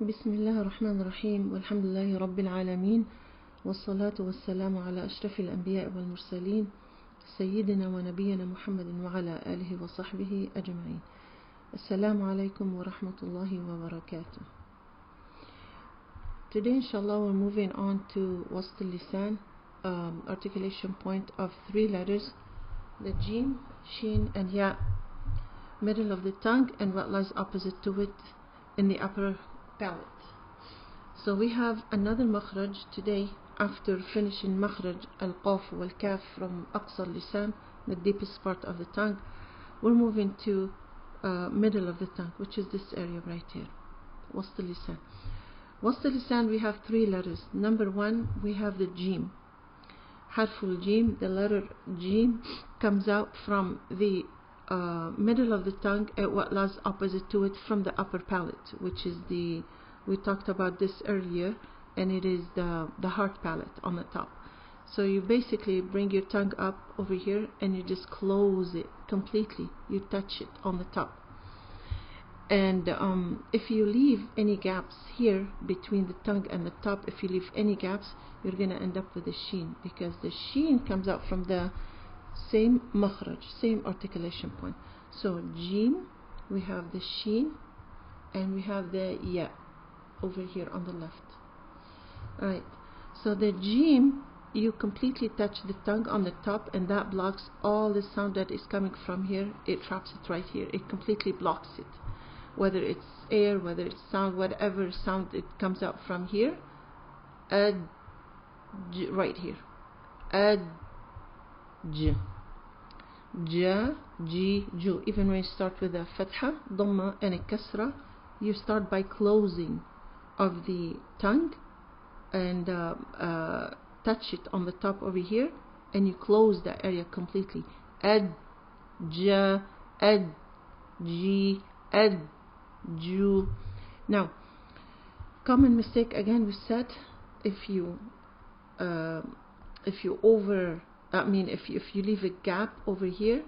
بسم الله الرحمن الرحيم والحمد لله رب العالمين والصلاة والسلام على أشرف الأنبياء والمرسلين سيدنا ونبينا محمد وعلى آله وصحبه أجمعين. السلام عليكم ورحمة الله وبركاته. Today inshallah we're moving on to وسط اللسان, articulation point of 3 letters, the جيم, شين and ياء, middle of the tongue and what lies opposite to it in the upper palate. So we have another مخرج today. After finishing مخرج القاف والكاف from أقصى اللسان, the deepest part of the tongue, we're moving to middle of the tongue, which is this area right here, وسط اللسان. وسط اللسان we have 3 letters. Number 1 we have the جيم, حرف الجيم. The letter جيم comes out from the middle of the tongue at what lies opposite to it from the upper palate, which is we talked about this earlier, and it is the hard palate on the top. So you basically bring your tongue up over here and you just close it completely. You touch it on the top, and if you leave any gaps here between the tongue and the top, if you leave any gaps, you're gonna end up with a sheen, because the sheen comes out from the same مخرج, same articulation point. So جيم, we have the sheen and we have the ياء over here on the left. Right, so the جيم, you completely touch the tongue on the top, and that blocks all the sound that is coming from here. It traps it right here. It completely blocks it, whether it's air, whether it's sound, whatever sound it comes out from here. Right here, ج, جا, جي, جو. Even when you start with a فتحة, ضمة and a كسرة, you start by closing of the tongue and touch it on the top over here, and you close that area completely. جا, جي, جو. Now, common mistake again, we said, if you leave a gap over here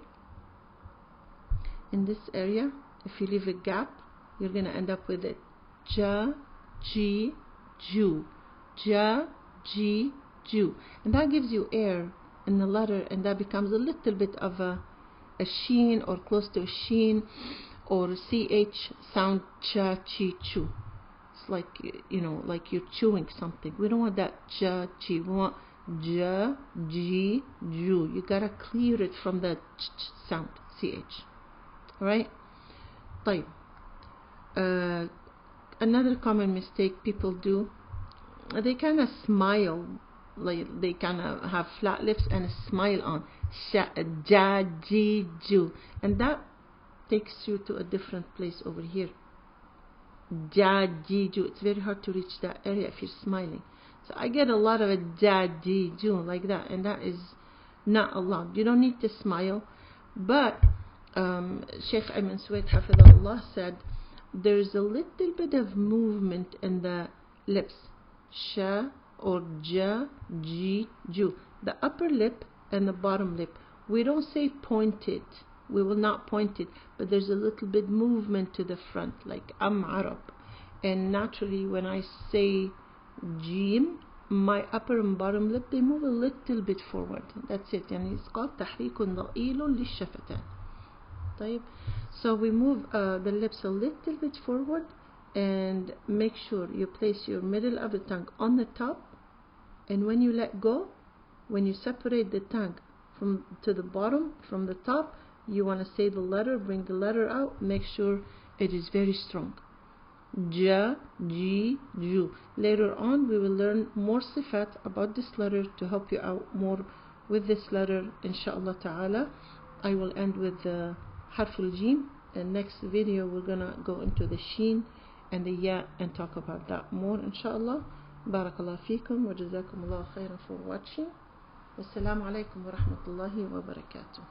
in this area, if you leave a gap, you're gonna end up with it ja, ji, ju, ja, ji, ju, and that gives you air in the letter, and that becomes a little bit of a sheen, or close to a sheen, or ch sound, cha, chi, chu. It's like, you know, like you're chewing something. We don't want that ja, chi. We want ja, ji, ju. You gotta clear it from the ch sound, ch. Alright? طيب. Another common mistake people do, they kind of smile, like they kind of have flat lips and a smile on. Sha, ja, ji, ju. And that takes you to a different place over here. Ja, ji, ju. It's very hard to reach that area if you're smiling. So I get a lot of a ja, ji, ju like that, and that is not allowed. You don't need to smile. But Sheikh Ayman Suwaid Hafidahullah said there's a little bit of movement in the lips. Sha or ja, ji, ju. The upper lip and the bottom lip. We don't say point it. We will not point it, but there's a little bit movement to the front, like Arab. And naturally, when I say جيم, my upper and bottom lip, they move a little bit forward. That's it. يعني إسقاط تحريك ضئيل للشفتان. طيب. So we move the lips a little bit forward, and make sure you place your middle of the tongue on the top, and when you let go, when you separate the tongue from to the bottom from the top, you want to say the letter, bring the letter out, make sure it is very strong. Ja, ji, ju. Later on we will learn more sifat about this letter to help you out more with this letter, inshallah ta'ala. I will end with the harf al-jim, and next video we're gonna go into the sheen and the ya and talk about that more, inshallah. Barakallah feekum wa jazakumullah khairan for watching. Wassalamu alaikum wa rahmatullahi wa barakatuh.